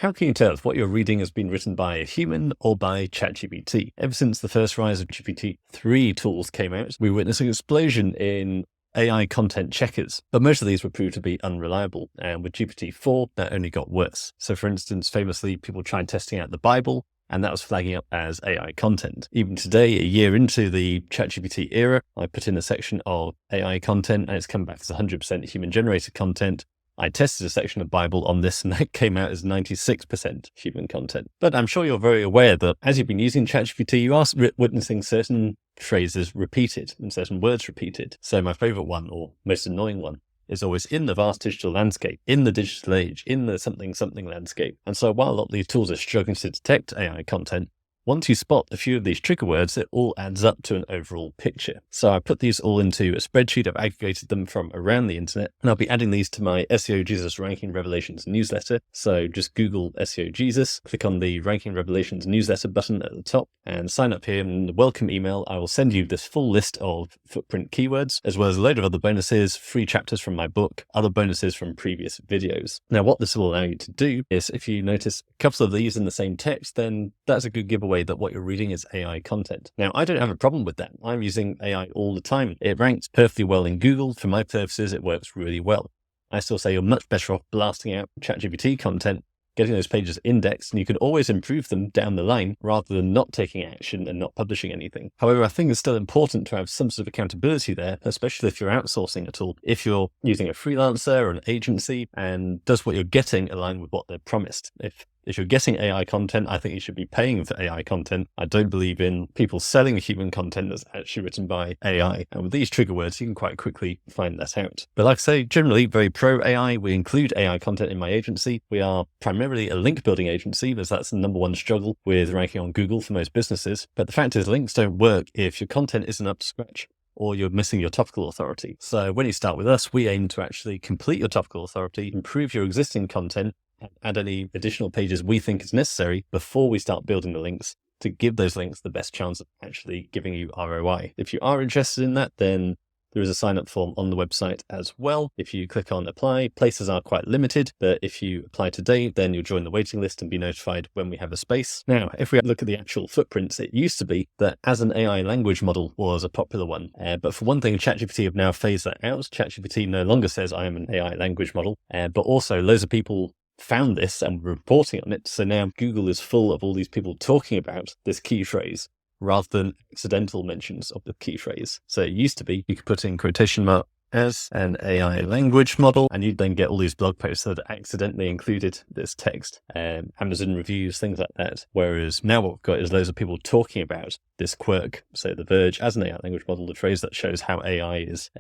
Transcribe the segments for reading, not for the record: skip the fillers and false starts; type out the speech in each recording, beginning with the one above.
How can you tell if what you're reading has been written by a human or by ChatGPT? Ever since the first rise of GPT-3 tools came out, we witnessed an explosion in AI content checkers, but most of these were proved to be unreliable, and with GPT-4, that only got worse. So for instance, famously, people tried testing out the Bible, and that was flagging up as AI content. Even today, a year into the ChatGPT era, I put in a section of AI content, and it's come back as 100% human-generated content. I tested a section of Bible on this, and that came out as 96% human content. But I'm sure you're very aware that as you've been using ChatGPT, you are witnessing certain phrases repeated and certain words repeated. So my favorite one, or most annoying one, is always in the vast digital landscape, in the digital age, in the something landscape. And so while a lot of these tools are struggling to detect AI content, once you spot a few of these trigger words, it all adds up to an overall picture. So I put these all into a spreadsheet. I've aggregated them from around the internet, and I'll be adding these to my SEO Jesus Ranking Revelations newsletter. So just Google SEO Jesus, click on the Ranking Revelations newsletter button at the top, and sign up here. In the welcome email, I will send you this full list of footprint keywords, as well as a load of other bonuses, free chapters from my book, other bonuses from previous videos. Now, what this will allow you to do is, if you notice a couple of these in the same text, then that's a good giveaway that what you're reading is AI content. Now, I don't have a problem with that. I'm using AI all the time. It ranks perfectly well in Google. For my purposes, it works really well. I still say you're much better off blasting out ChatGPT content, getting those pages indexed, and you can always improve them down the line rather than not taking action and not publishing anything. However, I think it's still important to have some sort of accountability there, especially if you're outsourcing at all. If you're using a freelancer or an agency, and does what you're getting align with what they're promised? If you're getting AI content, I think you should be paying for AI content. I don't believe in people selling human content that's actually written by AI. And with these trigger words, you can quite quickly find that out. But like I say, generally very pro AI. We include AI content in my agency. We are primarily a link building agency, because that's the number one struggle with ranking on Google for most businesses. But the fact is, links don't work if your content isn't up to scratch, or you're missing your topical authority. So when you start with us, we aim to actually complete your topical authority, improve your existing content, and add any additional pages we think is necessary before we start building the links to give those links the best chance of actually giving you ROI. If you are interested in that, then there is a sign-up form on the website as well. If you click on apply, places are quite limited, but if you apply today, then you'll join the waiting list and be notified when we have a space. Now, if we look at the actual footprints, it used to be that as an AI language model was a popular one. But for one thing, ChatGPT have now phased that out. ChatGPT no longer says I am an AI language model, but also loads of people found this and were reporting on it. So now Google is full of all these people talking about this key phrase, rather than accidental mentions of the key phrase. So it used to be you could put in quotation mark as an AI language model, and you'd then get all these blog posts that accidentally included this text, Amazon reviews, things like that. Whereas now what we've got is loads of people talking about this quirk. So The Verge as an AI language model, the phrase that shows how AI is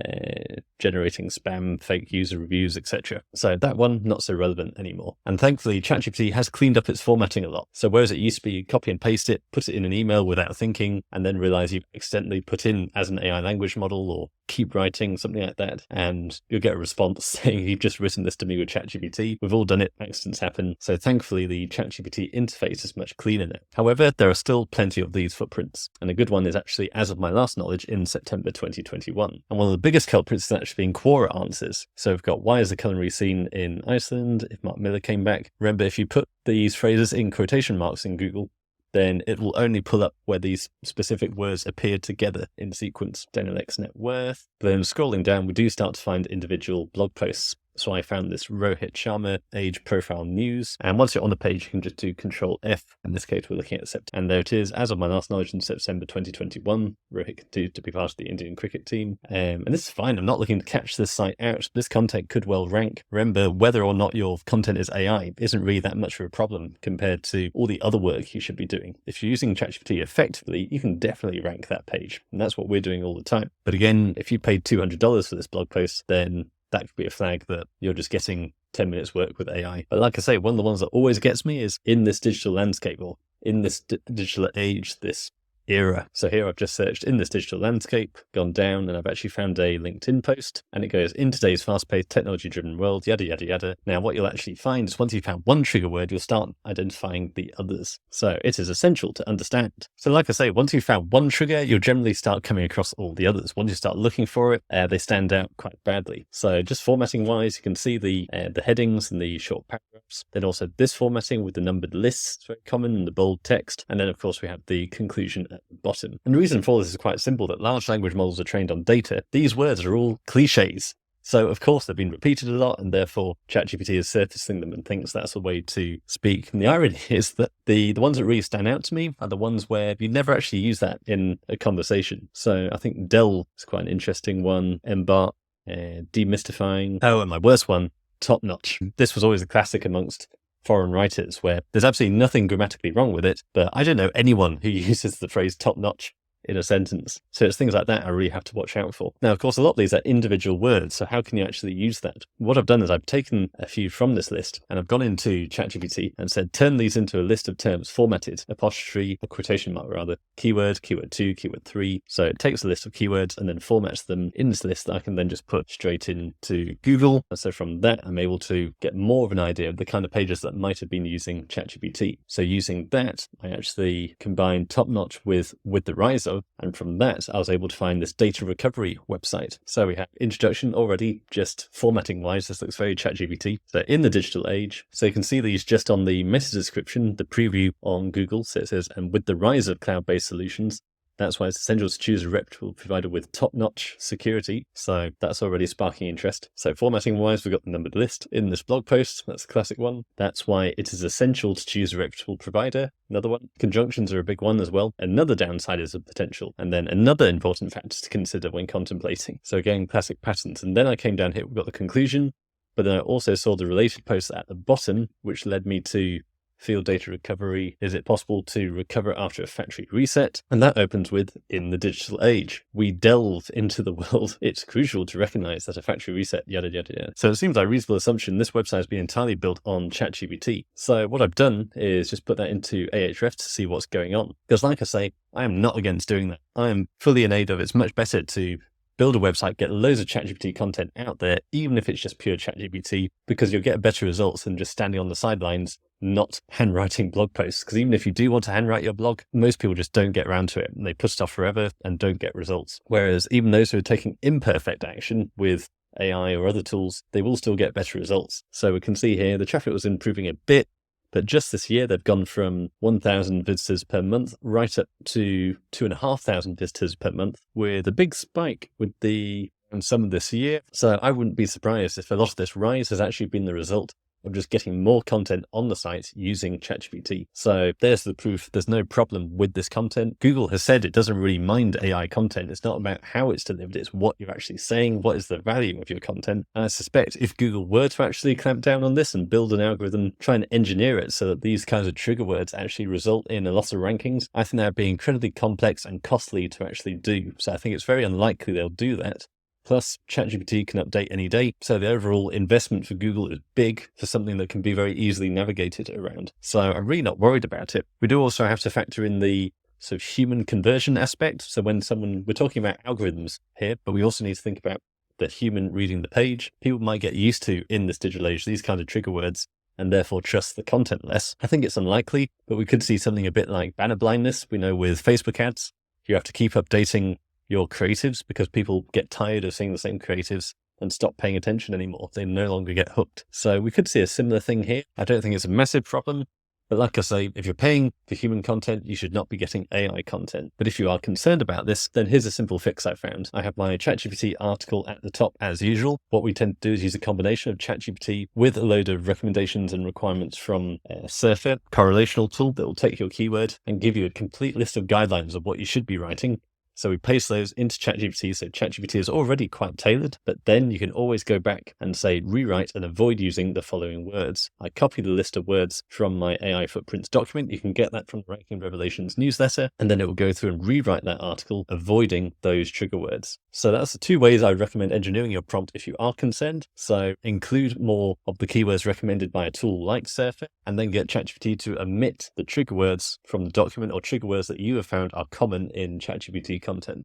generating spam, fake user reviews, etc. So that one, not so relevant anymore. And thankfully, ChatGPT has cleaned up its formatting a lot. So whereas it used to be you copy and paste it, put it in an email without thinking, and then realize you've accidentally put in as an AI language model, or keep writing, something like that, and you'll get a response saying you've just written this to me with ChatGPT. We've all done it, accidents happen. So thankfully, the ChatGPT interface is much cleaner now. However, there are still plenty of these footprints. And a good one is actually, as of my last knowledge, in September 2021. And one of the biggest culprits is actually being Quora answers. So we've got, why is the culinary scene in Iceland? If Mark Miller came back. Remember, if you put these phrases in quotation marks in Google, then it will only pull up where these specific words appear together in sequence. Daniel X net worth. But then scrolling down, we do start to find individual blog posts. So I found this Rohit Sharma age profile news. And once you're on the page, you can just do Control F. In this case, we're looking at September. And there it is. As of my last knowledge, in September 2021, Rohit continued to be part of the Indian cricket team. And this is fine. I'm not looking to catch this site out. This content could well rank. Remember, whether or not your content is AI isn't really that much of a problem compared to all the other work you should be doing. If you're using ChatGPT effectively, you can definitely rank that page. And that's what we're doing all the time. But again, if you paid $200 for this blog post, then that could be a flag that you're just getting 10 minutes work with AI. But like I say, one of the ones that always gets me is in this digital landscape, or in this digital age, this era. So here I've just searched in this digital landscape, gone down, and I've actually found a LinkedIn post, and it goes, in today's fast-paced, technology-driven world, yada, yada, yada. Now, what you'll actually find is once you've found one trigger word, you'll start identifying the others. So it is essential to understand. So like I say, once you've found one trigger, you'll generally start coming across all the others. Once you start looking for it, they stand out quite badly. So just formatting-wise, you can see the headings and the short paragraphs. Then also this formatting with the numbered lists, very common, and the bold text. And then, of course, we have the conclusion at the bottom. And the reason for this is quite simple, that large language models are trained on data. These words are all cliches. So, of course, they've been repeated a lot, and therefore ChatGPT is surfacing them and thinks that's a way to speak. And the irony is that the ones that really stand out to me are the ones where you never actually use that in a conversation. So I think Dell is quite an interesting one, embark, demystifying. Oh, and my worst one, top notch. This was always a classic amongst foreign writers where there's absolutely nothing grammatically wrong with it, but I don't know anyone who uses the phrase top notch in a sentence. So it's things like that I really have to watch out for. Now, of course, a lot of these are individual words. So how can you actually use that? What I've done is I've taken a few from this list and I've gone into ChatGPT and said, turn these into a list of terms formatted, apostrophe, a quotation mark rather, keyword, keyword 2, keyword 3. So it takes a list of keywords and then formats them in this list that I can then just put straight into Google. And so from that, I'm able to get more of an idea of the kind of pages that might have been using ChatGPT. So using that, I actually combined top notch with the rise of. And from that, I was able to find this data recovery website. So we have introduction already, just formatting wise, this looks very ChatGPT. So in the digital age, so you can see these just on the meta description, the preview on Google. So it says, and with the rise of cloud-based solutions, that's why it's essential to choose a reputable provider with top-notch security. So that's already sparking interest. So formatting-wise, we've got the numbered list in this blog post. That's a classic one. That's why it is essential to choose a reputable provider. Another one. Conjunctions are a big one as well. Another downside is the potential. And then another important factor to consider when contemplating. So again, classic patterns. And then I came down here, we've got the conclusion. But then I also saw the related post at the bottom, which led me to field data recovery. Is it possible to recover after a factory reset? And that opens with, in the digital age, we delve into the world. It's crucial to recognize that a factory reset, yada, yada, yada. So it seems like a reasonable assumption this website has been entirely built on ChatGPT. So what I've done is just put that into Ahrefs to see what's going on. Because like I say, I am not against doing that. I am fully in aid of it's much better to build a website, get loads of ChatGPT content out there, even if it's just pure ChatGPT, because you'll get better results than just standing on the sidelines, not handwriting blog posts. Because even if you do want to handwrite your blog, most people just don't get around to it. And they put stuff forever and don't get results. Whereas even those who are taking imperfect action with AI or other tools, they will still get better results. So we can see here the traffic was improving a bit, but just this year, they've gone from 1,000 visitors per month right up to 2,500 visitors per month, with a big spike with the summer this year. So I wouldn't be surprised if a lot of this rise has actually been the result of just getting more content on the site using ChatGPT. So there's the proof. There's no problem with this content. Google has said it doesn't really mind AI content. It's not about how it's delivered. It's what you're actually saying. What is the value of your content? And I suspect if Google were to actually clamp down on this and build an algorithm, try and engineer it so that these kinds of trigger words actually result in a lot of rankings, I think that would be incredibly complex and costly to actually do. So I think it's very unlikely they'll do that. Plus, ChatGPT can update any day, so the overall investment for Google is big for something that can be very easily navigated around. So I'm really not worried about it. We do also have to factor in the sort of human conversion aspect. So when we're talking about algorithms here, but we also need to think about the human reading the page. People might get used to, in this digital age, these kind of trigger words and therefore trust the content less. I think it's unlikely, but we could see something a bit like banner blindness. We know with Facebook ads, you have to keep updating your creatives because people get tired of seeing the same creatives and stop paying attention anymore. They no longer get hooked. So we could see a similar thing here. I don't think it's a massive problem, but like I say, if you're paying for human content, you should not be getting AI content. But if you are concerned about this, then here's a simple fix I found. I have my ChatGPT article at the top as usual. What we tend to do is use a combination of ChatGPT with a load of recommendations and requirements from Surfer, correlational tool that will take your keyword and give you a complete list of guidelines of what you should be writing So we paste those into ChatGPT. So ChatGPT is already quite tailored, but then you can always go back and say, rewrite and avoid using the following words. I copy the list of words from my AI footprints document. You can get that from the Ranking Revelations newsletter, and then it will go through and rewrite that article, avoiding those trigger words. So that's the two ways I recommend engineering your prompt if you are concerned. So include more of the keywords recommended by a tool like Surfer, and then get ChatGPT to omit the trigger words from the document or trigger words that you have found are common in ChatGPT content.